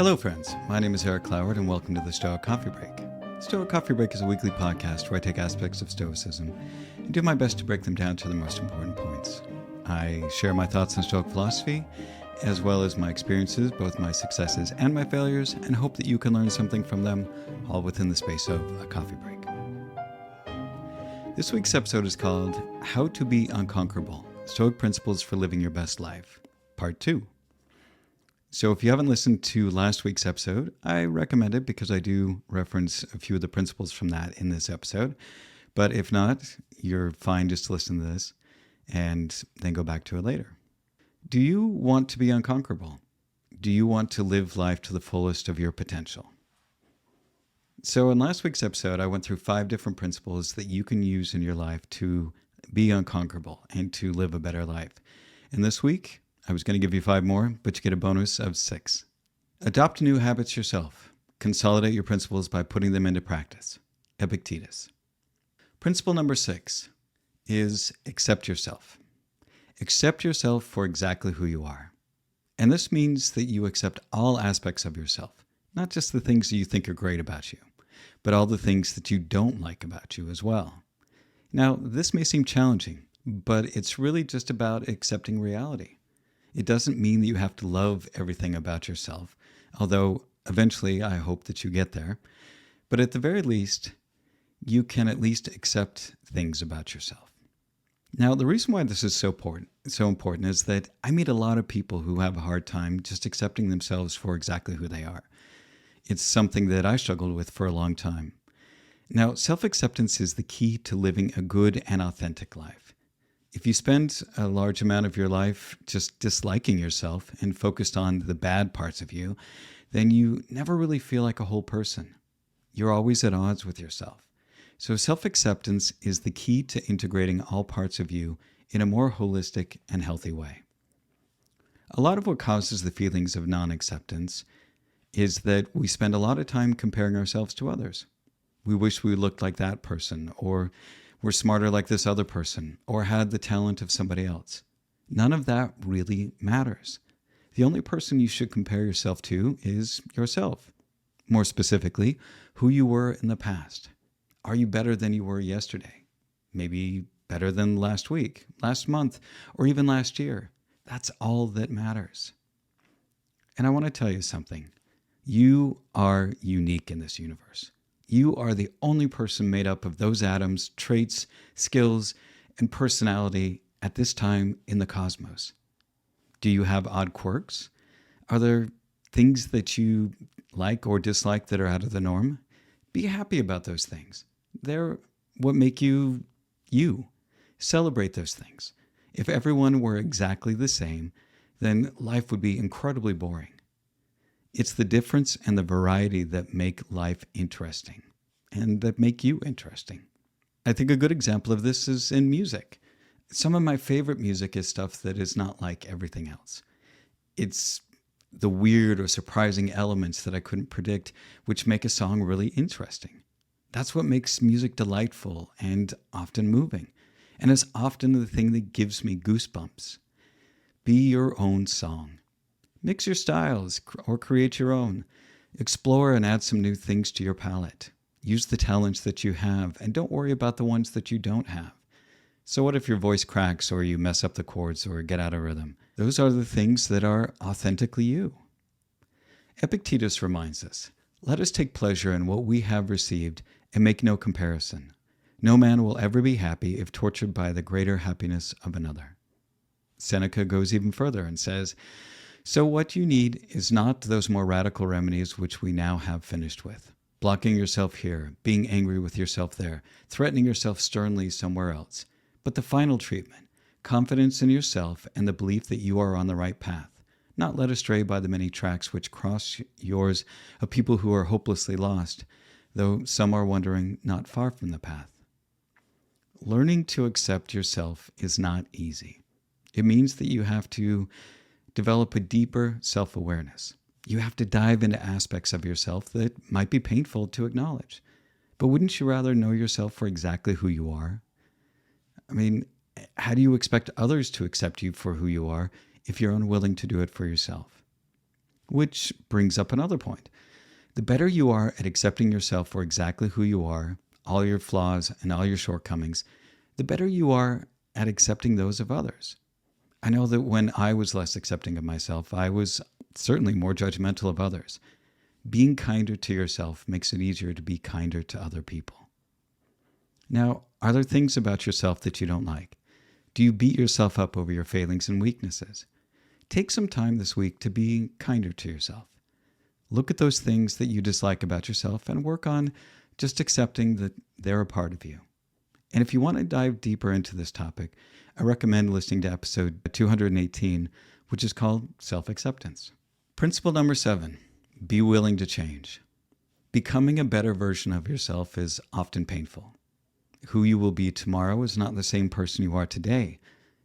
Hello, friends. My name is Eric Cloward, and welcome to the Stoic Coffee Break. Stoic Coffee Break is a weekly podcast where I take aspects of Stoicism and do my best to break them down to the most important points. I share my thoughts on Stoic philosophy, as well as my experiences, both my successes and my failures, and hope that you can learn something from them, all within the space of a coffee break. This week's episode is called How to Be Unconquerable, Stoic Principles for Living Your Best Life, Part 2. So if you haven't listened to last week's episode, I recommend it because I do reference a few of the principles from that in this episode. But if not, you're fine just to listen to this and then go back to it later. Do you want to be unconquerable? Do you want to live life to the fullest of your potential? So in last week's episode, I went through 5 different principles that you can use in your life to be unconquerable and to live a better life. And this week, I was going to give you 5 more, but you get a bonus of 6. Adopt new habits yourself. Consolidate your principles by putting them into practice. Epictetus. Principle number 6 is accept yourself. Accept yourself for exactly who you are. And this means that you accept all aspects of yourself, not just the things that you think are great about you, but all the things that you don't like about you as well. Now, this may seem challenging, but it's really just about accepting reality. It doesn't mean that you have to love everything about yourself, although eventually I hope that you get there. But at the very least, you can at least accept things about yourself. Now, the reason why this is so important is that I meet a lot of people who have a hard time just accepting themselves for exactly who they are. It's something that I struggled with for a long time. Now, self-acceptance is the key to living a good and authentic life. If you spend a large amount of your life just disliking yourself and focused on the bad parts of you, then you never really feel like a whole person. You're always at odds with yourself. So self-acceptance is the key to integrating all parts of you in a more holistic and healthy way. A lot of what causes the feelings of non-acceptance is that we spend a lot of time comparing ourselves to others. We wish we looked like that person, or were smarter like this other person, or had the talent of somebody else. None of that really matters. The only person you should compare yourself to is yourself. More specifically, who you were in the past. Are you better than you were yesterday? Maybe better than last week, last month, or even last year. That's all that matters. And I want to tell you something. You are unique in this universe. You are the only person made up of those atoms, traits, skills, and personality at this time in the cosmos. Do you have odd quirks? Are there things that you like or dislike that are out of the norm? Be happy about those things. They're what make you you. Celebrate those things. If everyone were exactly the same, then life would be incredibly boring. It's the difference and the variety that make life interesting and that make you interesting. I think a good example of this is in music. Some of my favorite music is stuff that is not like everything else. It's the weird or surprising elements that I couldn't predict, which make a song really interesting. That's what makes music delightful and often moving. And it's often the thing that gives me goosebumps. Be your own song. Mix your styles or create your own. Explore and add some new things to your palette. Use the talents that you have and don't worry about the ones that you don't have. So what if your voice cracks or you mess up the chords or get out of rhythm? Those are the things that are authentically you. Epictetus reminds us, let us take pleasure in what we have received and make no comparison. No man will ever be happy if tortured by the greater happiness of another. Seneca goes even further and says, so what you need is not those more radical remedies which we now have finished with. Blocking yourself here, being angry with yourself there, threatening yourself sternly somewhere else. But the final treatment, confidence in yourself and the belief that you are on the right path, not led astray by the many tracks which cross yours of people who are hopelessly lost, though some are wandering not far from the path. Learning to accept yourself is not easy. It means that you have to develop a deeper self-awareness. You have to dive into aspects of yourself that might be painful to acknowledge. But wouldn't you rather know yourself for exactly who you are? I mean, how do you expect others to accept you for who you are if you're unwilling to do it for yourself? Which brings up another point. The better you are at accepting yourself for exactly who you are, all your flaws and all your shortcomings, the better you are at accepting those of others. I know that when I was less accepting of myself, I was certainly more judgmental of others. Being kinder to yourself makes it easier to be kinder to other people. Now, are there things about yourself that you don't like? Do you beat yourself up over your failings and weaknesses? Take some time this week to be kinder to yourself. Look at those things that you dislike about yourself and work on just accepting that they're a part of you. And if you want to dive deeper into this topic, I recommend listening to episode 218, which is called Self-Acceptance. Principle number 7, be willing to change. Becoming a better version of yourself is often painful. Who you will be tomorrow is not the same person you are today.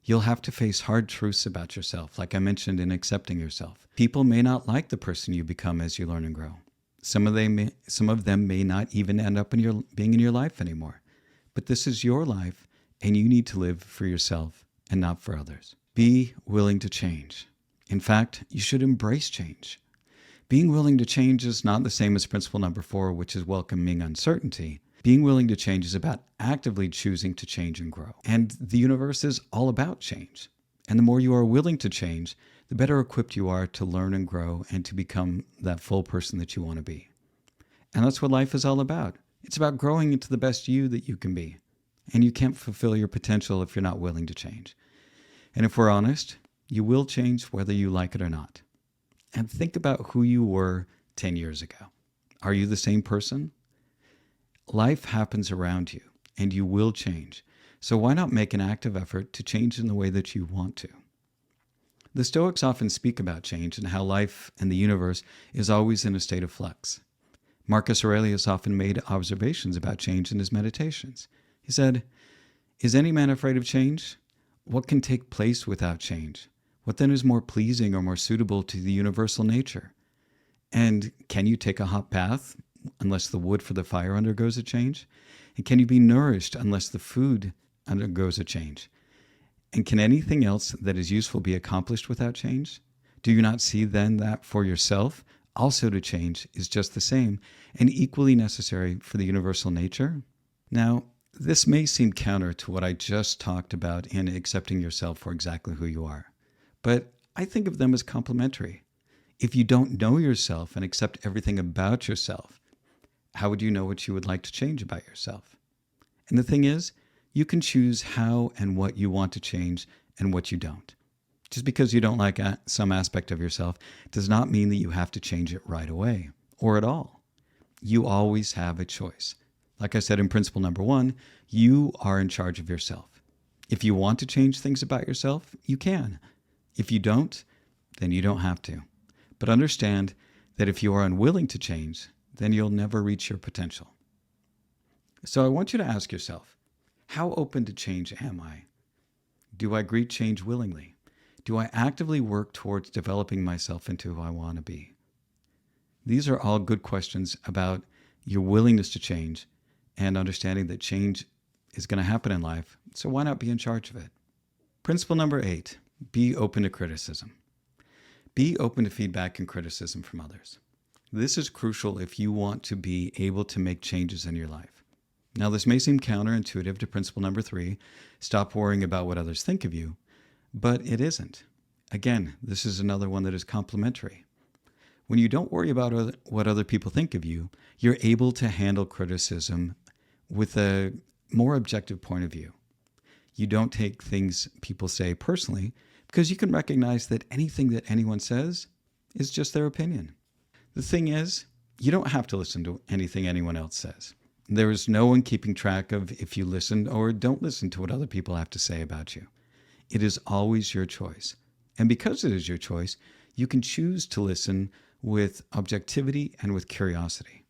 You'll have to face hard truths about yourself, like I mentioned in accepting yourself. People may not like the person you become as you learn and grow. Some of them may not even end up being in your life anymore. But this is your life, and you need to live for yourself and not for others. Be willing to change. In fact, you should embrace change. Being willing to change is not the same as principle number 4, which is welcoming uncertainty. Being willing to change is about actively choosing to change and grow. And the universe is all about change. And the more you are willing to change, the better equipped you are to learn and grow and to become that full person that you want to be. And that's what life is all about. It's about growing into the best you that you can be. And you can't fulfill your potential if you're not willing to change. And if we're honest, you will change whether you like it or not. And think about who you were 10 years ago. Are you the same person? Life happens around you, and you will change. So why not make an active effort to change in the way that you want to? The Stoics often speak about change and how life and the universe is always in a state of flux. Marcus Aurelius often made observations about change in his meditations. He said, "Is any man afraid of change? What can take place without change? What then is more pleasing or more suitable to the universal nature? And can you take a hot bath unless the wood for the fire undergoes a change? And can you be nourished unless the food undergoes a change? And can anything else that is useful be accomplished without change? Do you not see then that for yourself also to change is just the same and equally necessary for the universal nature?" Now, this may seem counter to what I just talked about in accepting yourself for exactly who you are, but I think of them as complementary. If you don't know yourself and accept everything about yourself, how would you know what you would like to change about yourself? And the thing is, you can choose how and what you want to change and what you don't. Just because you don't like some aspect of yourself does not mean that you have to change it right away or at all. You always have a choice. Like I said in principle number 1, you are in charge of yourself. If you want to change things about yourself, you can. If you don't, then you don't have to. But understand that if you are unwilling to change, then you'll never reach your potential. So I want you to ask yourself, how open to change am I? Do I greet change willingly? Do I actively work towards developing myself into who I want to be? These are all good questions about your willingness to change and understanding that change is going to happen in life, so why not be in charge of it? Principle number 8, be open to criticism. Be open to feedback and criticism from others. This is crucial if you want to be able to make changes in your life. Now, this may seem counterintuitive to principle number 3, stop worrying about what others think of you, but it isn't. Again, this is another one that is complementary. When you don't worry about what other people think of you, you're able to handle criticism with a more objective point of view. You don't take things people say personally because you can recognize that anything that anyone says is just their opinion. The thing is, you don't have to listen to anything anyone else says. There is no one keeping track of if you listen or don't listen to what other people have to say about you. It is always your choice. And because it is your choice, you can choose to listen with objectivity and with curiosity.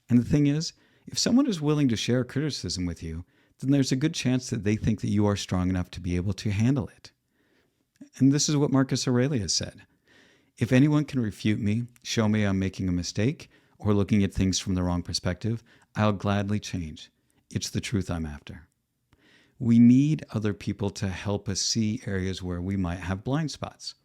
And the thing is, if someone is willing to share criticism with you, then there's a good chance that they think that you are strong enough to be able to handle it. And this is what Marcus Aurelius said. If anyone can refute me, show me I'm making a mistake, or looking at things from the wrong perspective, I'll gladly change. It's the truth I'm after. We need other people to help us see areas where we might have blind spots.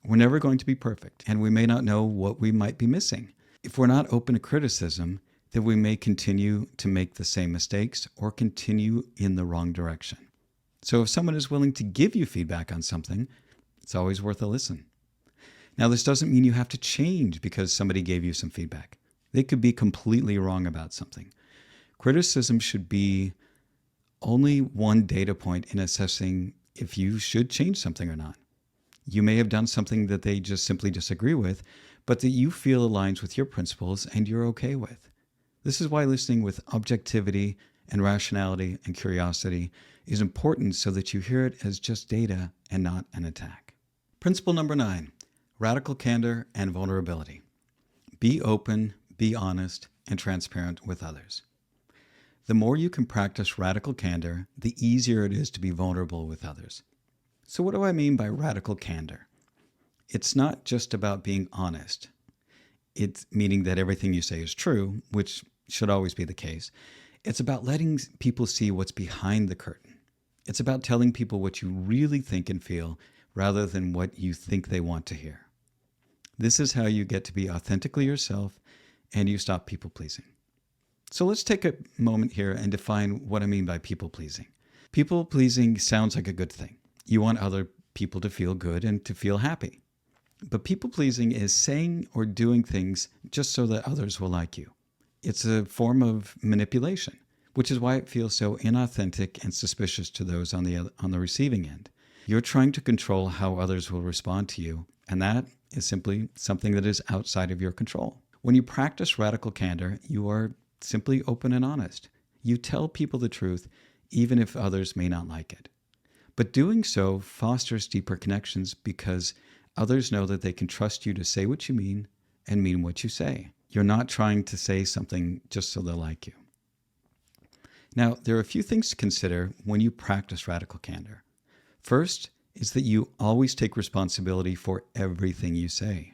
We're never going to be perfect, and we may not know what we might be missing. If we're not open to criticism, then we may continue to make the same mistakes or continue in the wrong direction. So if someone is willing to give you feedback on something, it's always worth a listen. Now, this doesn't mean you have to change because somebody gave you some feedback. They could be completely wrong about something. Criticism should be only one data point in assessing if you should change something or not. You may have done something that they just simply disagree with, but that you feel aligns with your principles and you're okay with. This is why listening with objectivity and rationality and curiosity is important, so that you hear it as just data and not an attack. Principle number 9, radical candor and vulnerability. Be open, be honest, and transparent with others. The more you can practice radical candor, the easier it is to be vulnerable with others. So what do I mean by radical candor? It's not just about being honest. It's meaning that everything you say is true, which should always be the case. It's about letting people see what's behind the curtain. It's about telling people what you really think and feel rather than what you think they want to hear. This is how you get to be authentically yourself and you stop people pleasing. So let's take a moment here and define what I mean by people pleasing. People pleasing sounds like a good thing. You want other people to feel good and to feel happy. But people pleasing is saying or doing things just so that others will like you. It's a form of manipulation, which is why it feels so inauthentic and suspicious to those on the receiving end. You're trying to control how others will respond to you, and that is simply something that is outside of your control. When you practice radical candor, you are simply open and honest. You tell people the truth, even if others may not like it. But doing so fosters deeper connections because others know that they can trust you to say what you mean and mean what you say. You're not trying to say something just so they'll like you. Now, there are a few things to consider when you practice radical candor. First is that you always take responsibility for everything you say.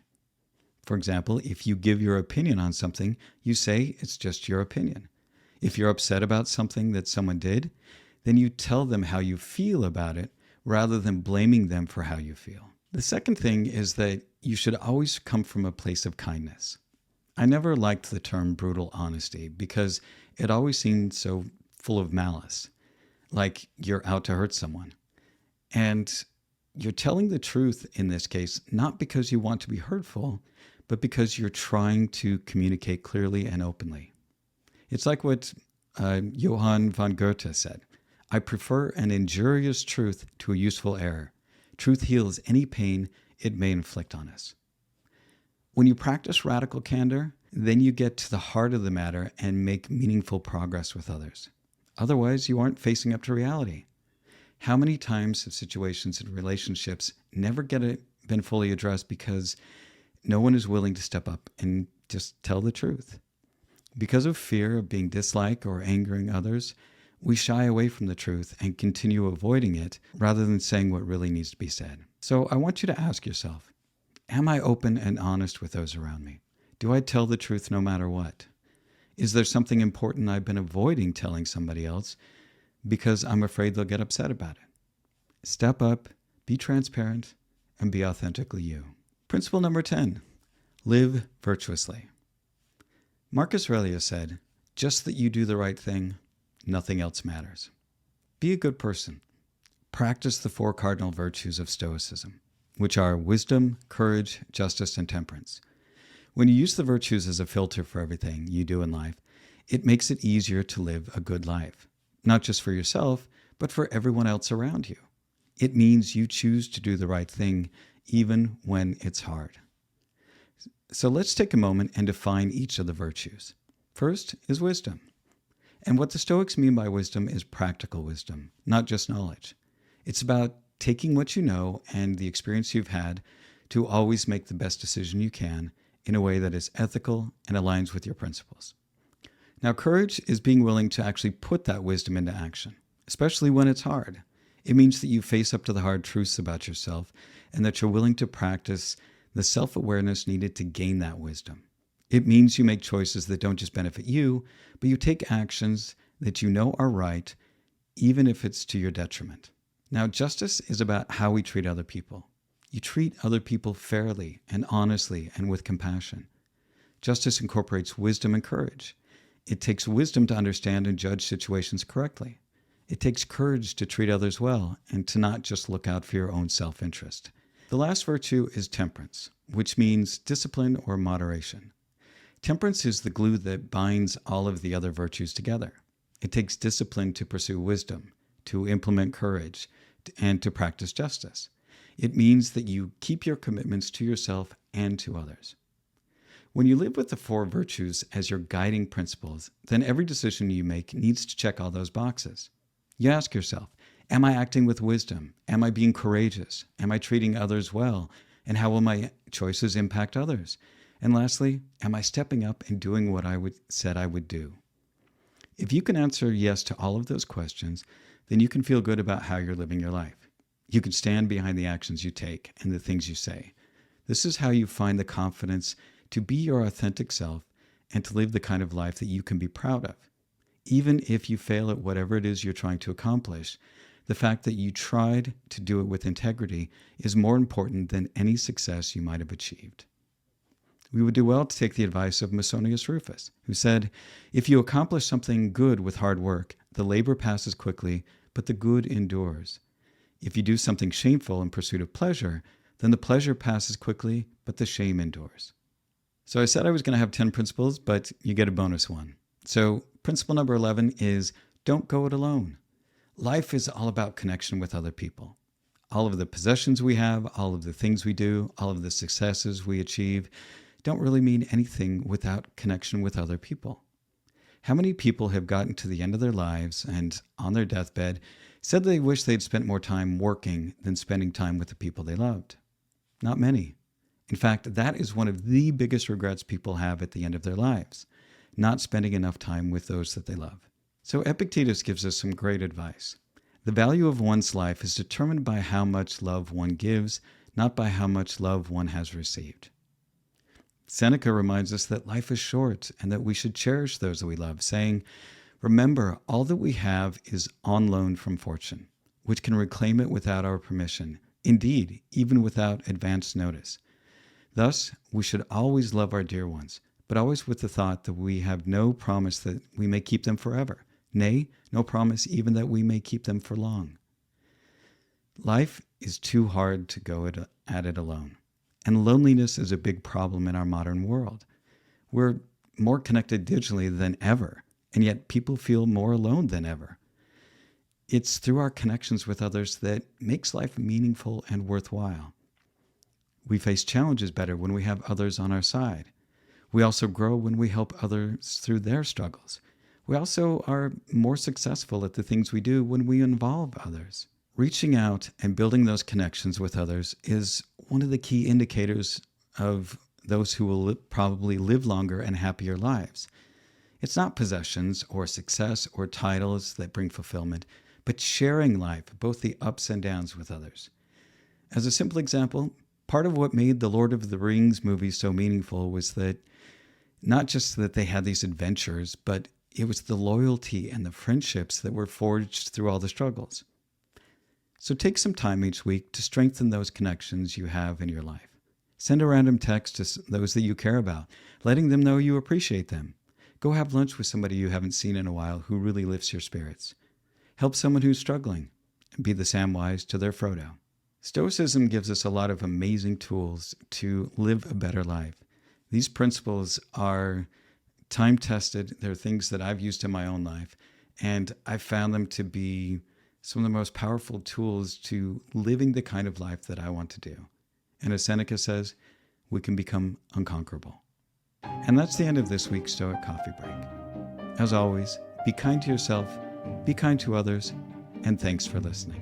For example, if you give your opinion on something, you say it's just your opinion. If you're upset about something that someone did, then you tell them how you feel about it rather than blaming them for how you feel. The second thing is that you should always come from a place of kindness. I never liked the term brutal honesty because it always seemed so full of malice, like you're out to hurt someone. And you're telling the truth in this case, not because you want to be hurtful, but because you're trying to communicate clearly and openly. It's like what Johann von Goethe said. I prefer an injurious truth to a useful error. Truth heals any pain it may inflict on us. When you practice radical candor, then you get to the heart of the matter and make meaningful progress with others. Otherwise, you aren't facing up to reality. How many times have situations in relationships never been fully addressed because no one is willing to step up and just tell the truth? Because of fear of being disliked or angering others, we shy away from the truth and continue avoiding it rather than saying what really needs to be said. So I want you to ask yourself, am I open and honest with those around me? Do I tell the truth no matter what? Is there something important I've been avoiding telling somebody else because I'm afraid they'll get upset about it? Step up, be transparent, and be authentically you. Principle number 10, live virtuously. Marcus Aurelius said, just that you do the right thing, nothing else matters. Be a good person. Practice the 4 cardinal virtues of Stoicism, which are wisdom, courage, justice, and temperance. When you use the virtues as a filter for everything you do in life, it makes it easier to live a good life, not just for yourself, but for everyone else around you. It means you choose to do the right thing even when it's hard. So let's take a moment and define each of the virtues. First is wisdom. And what the Stoics mean by wisdom is practical wisdom, not just knowledge. It's about taking what you know and the experience you've had to always make the best decision you can in a way that is ethical and aligns with your principles. Now, courage is being willing to actually put that wisdom into action, especially when it's hard. It means that you face up to the hard truths about yourself and that you're willing to practice the self-awareness needed to gain that wisdom. It means you make choices that don't just benefit you, but you take actions that you know are right, even if it's to your detriment. Now, justice is about how we treat other people. You treat other people fairly and honestly and with compassion. Justice incorporates wisdom and courage. It takes wisdom to understand and judge situations correctly. It takes courage to treat others well and to not just look out for your own self-interest. The last virtue is temperance, which means discipline or moderation. Temperance is the glue that binds all of the other virtues together. It takes discipline to pursue wisdom, to implement courage, and to practice justice. It means that you keep your commitments to yourself and to others. When you live with the four virtues as your guiding principles, then every decision you make needs to check all those boxes. You ask yourself, am I acting with wisdom? Am I being courageous? Am I treating others well? And how will my choices impact others? And lastly, am I stepping up and doing what I said I would do? If you can answer yes to all of those questions, then you can feel good about how you're living your life. You can stand behind the actions you take and the things you say. This is how you find the confidence to be your authentic self and to live the kind of life that you can be proud of. Even if you fail at whatever it is you're trying to accomplish, the fact that you tried to do it with integrity is more important than any success you might have achieved. We would do well to take the advice of Musonius Rufus, who said, "If you accomplish something good with hard work, the labor passes quickly, but the good endures. If you do something shameful in pursuit of pleasure, then the pleasure passes quickly, but the shame endures." So I said I was going to have 10 principles, but you get a bonus one. So principle number 11 is don't go it alone. Life is all about connection with other people. All of the possessions we have, all of the things we do, all of the successes we achieve don't really mean anything without connection with other people. How many people have gotten to the end of their lives and on their deathbed said they wish they'd spent more time working than spending time with the people they loved? Not many. In fact, that is one of the biggest regrets people have at the end of their lives, not spending enough time with those that they love. So Epictetus gives us some great advice. The value of one's life is determined by how much love one gives, not by how much love one has received. Seneca reminds us that life is short and that we should cherish those that we love, saying, "Remember, all that we have is on loan from fortune, which can reclaim it without our permission, indeed, even without advance notice. Thus, we should always love our dear ones, but always with the thought that we have no promise that we may keep them forever. Nay, no promise even that we may keep them for long." Life is too hard to go at it alone. And loneliness is a big problem in our modern world. We're more connected digitally than ever, and yet people feel more alone than ever. It's through our connections with others that makes life meaningful and worthwhile. We face challenges better when we have others on our side. We also grow when we help others through their struggles. We also are more successful at the things we do when we involve others. Reaching out and building those connections with others is one of the key indicators of those who will probably live longer and happier lives. It's not possessions or success or titles that bring fulfillment, but sharing life, both the ups and downs with others. As a simple example, part of what made the Lord of the Rings movies so meaningful was that not just that they had these adventures, but it was the loyalty and the friendships that were forged through all the struggles. So take some time each week to strengthen those connections you have in your life. Send a random text to those that you care about, letting them know you appreciate them. Go have lunch with somebody you haven't seen in a while who really lifts your spirits. Help someone who's struggling, and be the Samwise to their Frodo. Stoicism gives us a lot of amazing tools to live a better life. These principles are time-tested. They're things that I've used in my own life, and I've found them to be some of the most powerful tools to living the kind of life that I want to do. And as Seneca says, we can become unconquerable. And that's the end of this week's Stoic Coffee Break. As always, be kind to yourself, be kind to others, and thanks for listening.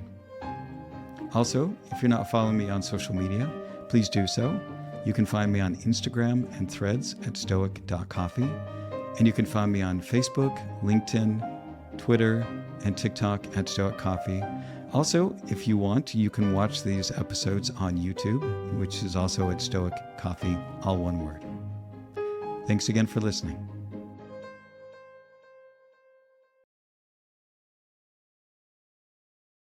Also, if you're not following me on social media, please do so. You can find me on Instagram and Threads at stoic.coffee, and you can find me on Facebook, LinkedIn, Twitter, and TikTok at Stoic Coffee. Also, if you want, you can watch these episodes on YouTube, which is also at Stoic Coffee, all one word. Thanks again for listening.